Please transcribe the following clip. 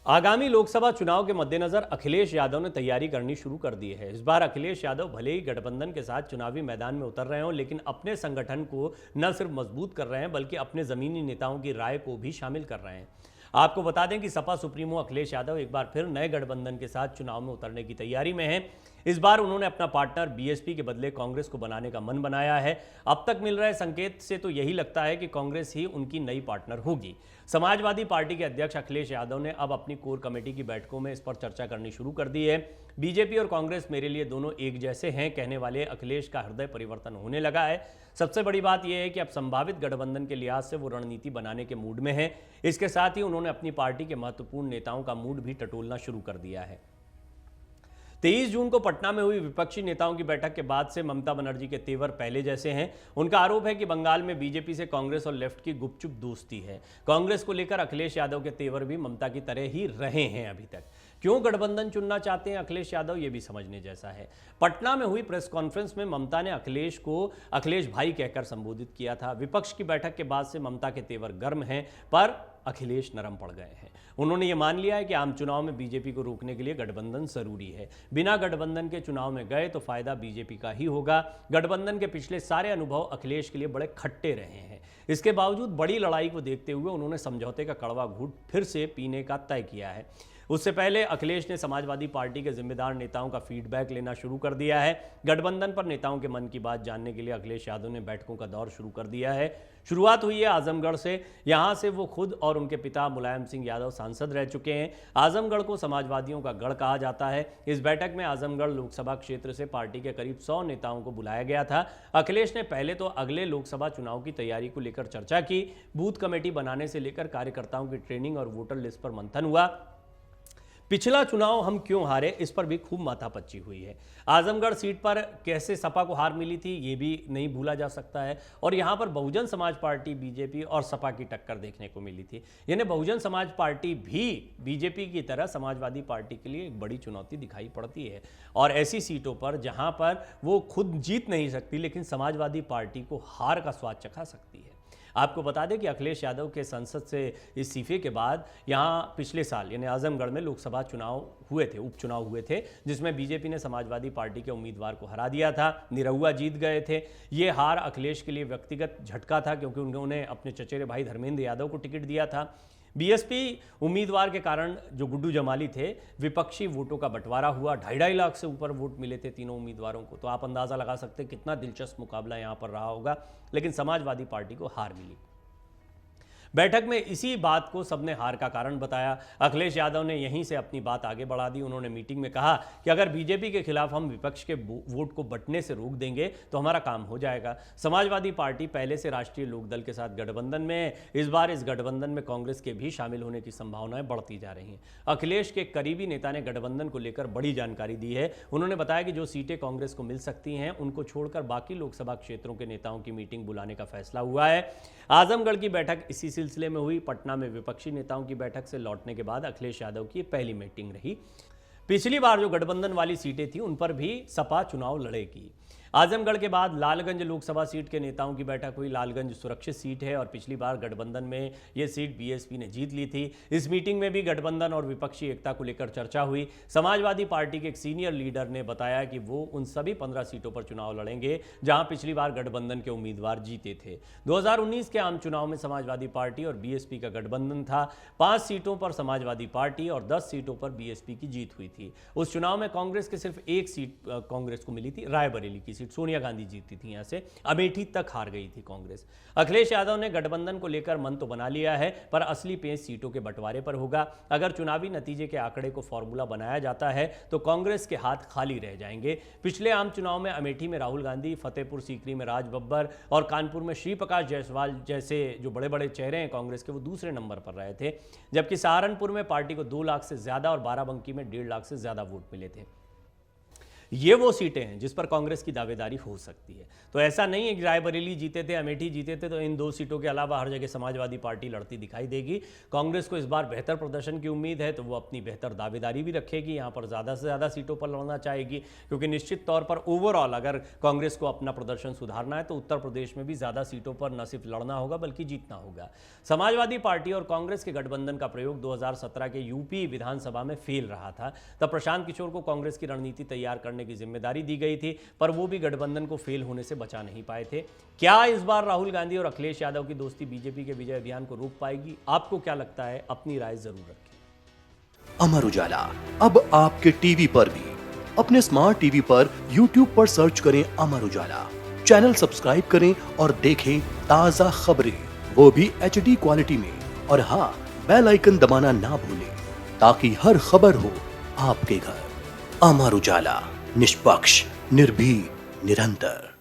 आगामी लोकसभा चुनाव के मद्देनजर अखिलेश यादव ने तैयारी करनी शुरू कर दी है। इस बार अखिलेश यादव भले ही गठबंधन के साथ चुनावी मैदान में उतर रहे हों, लेकिन अपने संगठन को न सिर्फ मजबूत कर रहे हैं बल्कि अपने जमीनी नेताओं की राय को भी शामिल कर रहे हैं। आपको बता दें कि सपा सुप्रीमो अखिलेश यादव एक बार फिर नए गठबंधन के साथ चुनाव में उतरने की तैयारी में हैं। इस बार उन्होंने अपना पार्टनर बीएसपी के बदले कांग्रेस को बनाने का मन बनाया है। अब तक मिल रहे संकेत से तो यही लगता है कि कांग्रेस ही उनकी नई पार्टनर होगी। समाजवादी पार्टी के अध्यक्ष अखिलेश यादव ने अब अपनी कोर कमेटी की बैठकों में इस पर चर्चा करनी शुरू कर दी है। बीजेपी और कांग्रेस मेरे लिए दोनों एक जैसे हैं कहने वाले अखिलेश का हृदय परिवर्तन होने लगा है। सबसे बड़ी बात यह है कि अब संभावित गठबंधन के लिहाज से वो रणनीति बनाने के मूड में हैं। इसके साथ ही उन्होंने अपनी पार्टी के महत्वपूर्ण नेताओं का मूड भी टटोलना शुरू कर दिया है। 23 जून को पटना में हुई विपक्षी नेताओं की बैठक के बाद से ममता बनर्जी के तेवर पहले जैसे हैं। उनका आरोप है कि बंगाल में बीजेपी से कांग्रेस और लेफ्ट की गुपचुप दोस्ती है। कांग्रेस को लेकर अखिलेश यादव के तेवर भी ममता की तरह ही रहे हैं अभी तक। क्यों गठबंधन चुनना चाहते हैं अखिलेश यादव, ये भी समझने जैसा है। पटना में हुई प्रेस कॉन्फ्रेंस में ममता ने अखिलेश को अखिलेश भाई कहकर संबोधित किया था। विपक्ष की बैठक के बाद से ममता के तेवर गर्म हैं, पर अखिलेश नरम पड़ गए हैं। उन्होंने ये मान लिया है कि आम चुनाव में बीजेपी को रोकने के लिए गठबंधन जरूरी है। बिना गठबंधन के चुनाव में गए तो फायदा बीजेपी का ही होगा। गठबंधन के पिछले सारे अनुभव अखिलेश के लिए बड़े खट्टे रहे हैं। इसके बावजूद बड़ी लड़ाई को देखते हुए उन्होंने समझौते का कड़वा घूंट फिर से पीने का तय किया है। उससे पहले अखिलेश ने समाजवादी पार्टी के जिम्मेदार नेताओं का फीडबैक लेना शुरू कर दिया है। गठबंधन पर नेताओं के मन की बात जानने के लिए अखिलेश यादव ने बैठकों का दौर शुरू कर दिया है। शुरुआत हुई है आजमगढ़ से। यहां से वो खुद और उनके पिता मुलायम सिंह यादव सांसद रह चुके हैं। आजमगढ़ को समाजवादियों का गढ़ कहा जाता है। इस बैठक में आजमगढ़ लोकसभा क्षेत्र से पार्टी के करीब 100 नेताओं को बुलाया गया था। अखिलेश ने पहले तो अगले लोकसभा चुनाव की तैयारी को लेकर चर्चा की। बूथ कमेटी बनाने से लेकर कार्यकर्ताओं की ट्रेनिंग और वोटर लिस्ट पर मंथन हुआ। पिछला चुनाव हम क्यों हारे, इस पर भी खूब माथापच्ची हुई है। आजमगढ़ सीट पर कैसे सपा को हार मिली थी, ये भी नहीं भूला जा सकता है। और यहाँ पर बहुजन समाज पार्टी, बीजेपी और सपा की टक्कर देखने को मिली थी। यानी बहुजन समाज पार्टी भी बीजेपी की तरह समाजवादी पार्टी के लिए एक बड़ी चुनौती दिखाई पड़ती है। और ऐसी सीटों पर जहाँ पर वो खुद जीत नहीं सकती, लेकिन समाजवादी पार्टी को हार का स्वाद चखा सकती है। आपको बता दें कि अखिलेश यादव के संसद से इस्तीफे के बाद यहाँ पिछले साल यानी आजमगढ़ में लोकसभा चुनाव हुए थे, उपचुनाव हुए थे, जिसमें बीजेपी ने समाजवादी पार्टी के उम्मीदवार को हरा दिया था। निरहुआ जीत गए थे। ये हार अखिलेश के लिए व्यक्तिगत झटका था, क्योंकि उन्होंने अपने चचेरे भाई धर्मेंद्र यादव को टिकट दिया था। बीएसपी उम्मीदवार के कारण जो गुड्डू जमाली थे, विपक्षी वोटों का बंटवारा हुआ। 2.5 लाख से ऊपर वोट मिले थे तीनों उम्मीदवारों को। तो आप अंदाजा लगा सकते हैं कितना दिलचस्प मुकाबला यहां पर रहा होगा। लेकिन समाजवादी पार्टी को हार मिली। बैठक में इसी बात को सबने हार का कारण बताया। अखिलेश यादव ने यहीं से अपनी बात आगे बढ़ा दी। उन्होंने मीटिंग में कहा कि अगर बीजेपी के खिलाफ हम विपक्ष के वोट को बंटने से रोक देंगे तो हमारा काम हो जाएगा। समाजवादी पार्टी पहले से राष्ट्रीय लोकदल के साथ गठबंधन में है। इस बार इस गठबंधन में कांग्रेस के भी शामिल होने की संभावनाएं बढ़ती जा रही हैं। अखिलेश के करीबी नेता ने गठबंधन को लेकर बड़ी जानकारी दी है। उन्होंने बताया कि जो सीटें कांग्रेस को मिल सकती हैं, उनको छोड़कर बाकी लोकसभा क्षेत्रों के नेताओं की मीटिंग बुलाने का फैसला हुआ है। आजमगढ़ की बैठक इसी सिलसिले में हुई। पटना में विपक्षी नेताओं की बैठक से लौटने के बाद अखिलेश यादव की पहली मीटिंग रही। पिछली बार जो गठबंधन वाली सीटें थी, उन पर भी सपा चुनाव लड़ेगी। आजमगढ़ के बाद लालगंज लोकसभा सीट के नेताओं की बैठक हुई। लालगंज सुरक्षित सीट है और पिछली बार गठबंधन में यह सीट बीएसपी ने जीत ली थी। इस मीटिंग में भी गठबंधन और विपक्षी एकता को लेकर चर्चा हुई। समाजवादी पार्टी के एक सीनियर लीडर ने बताया कि वो उन सभी 15 सीटों पर चुनाव लड़ेंगे जहां पिछली बार गठबंधन के उम्मीदवार जीते थे। 2019 के आम चुनाव में समाजवादी पार्टी और बीएसपी का गठबंधन था। 5 सीटों पर समाजवादी पार्टी और 10 सीटों पर बीएसपी की जीत हुई थी। उस चुनाव में कांग्रेस के सिर्फ एक सीट कांग्रेस को मिली थी, रायबरेली की। सोनिया गांधी जीती थी। यहां से अमेठी तक हार गई थी कांग्रेस। अखिलेश यादव ने गठबंधन को लेकर मन तो बना लिया है, पर असली पेच सीटों के बंटवारे पर होगा। अगर चुनावी नतीजे के आंकड़े को फॉर्मूला बनाया जाता है तो कांग्रेस के हाथ खाली रह जाएंगे। पिछले आम चुनाव में अमेठी में राहुल गांधी, फतेहपुर सीकरी में राज बब्बर और कानपुर में श्री प्रकाश जायसवाल जैसे जो बड़े बड़े चेहरे हैं कांग्रेस के, वो दूसरे नंबर पर रहे थे। जबकि सहारनपुर में पार्टी को 2 लाख से ज्यादा और बाराबंकी में 1.5 लाख से ज्यादा वोट मिले थे। ये वो सीटें हैं जिस पर कांग्रेस की दावेदारी हो सकती है। तो ऐसा नहीं है कि रायबरेली जीते थे, अमेठी जीते थे तो इन 2 सीटों के अलावा हर जगह समाजवादी पार्टी लड़ती दिखाई देगी। कांग्रेस को इस बार बेहतर प्रदर्शन की उम्मीद है, तो वो अपनी बेहतर दावेदारी भी रखेगी, यहाँ पर ज़्यादा से ज़्यादा सीटों पर लड़ना चाहेगी, क्योंकि निश्चित तौर पर ओवरऑल अगर कांग्रेस को अपना प्रदर्शन सुधारना है तो उत्तर प्रदेश में भी ज़्यादा सीटों पर न सिर्फ लड़ना होगा बल्कि जीतना होगा। समाजवादी पार्टी और कांग्रेस के गठबंधन का प्रयोग 2017 के यूपी विधानसभा में फेल रहा था। तब प्रशांत किशोर को कांग्रेस की रणनीति तैयार करने की जिम्मेदारी दी गई थी, पर वो भी गठबंधन को फेल होने से बचा नहीं पाए थे। क्या इस बार राहुल गांधी और अखिलेश यादव की दोस्ती बीजेपी के विजय अभियान को रोक पाएगी? आपको क्या लगता है? अपनी राय जरूर रखें। अमर उजाला अब आपके टीवी पर भी। अपने स्मार्ट टीवी पर यूट्यूब पर सर्च करें अमर उजाला, चैनल सब्सक्राइब करें और देखें ताजा खबरें, वो भी HD क्वालिटी में। और हाँ, बेल आइकन दबाना ना भूलें ताकि हर खबर हो आपके घर। अमर उजाला, निष्पक्ष, निर्भीक, निरंतर।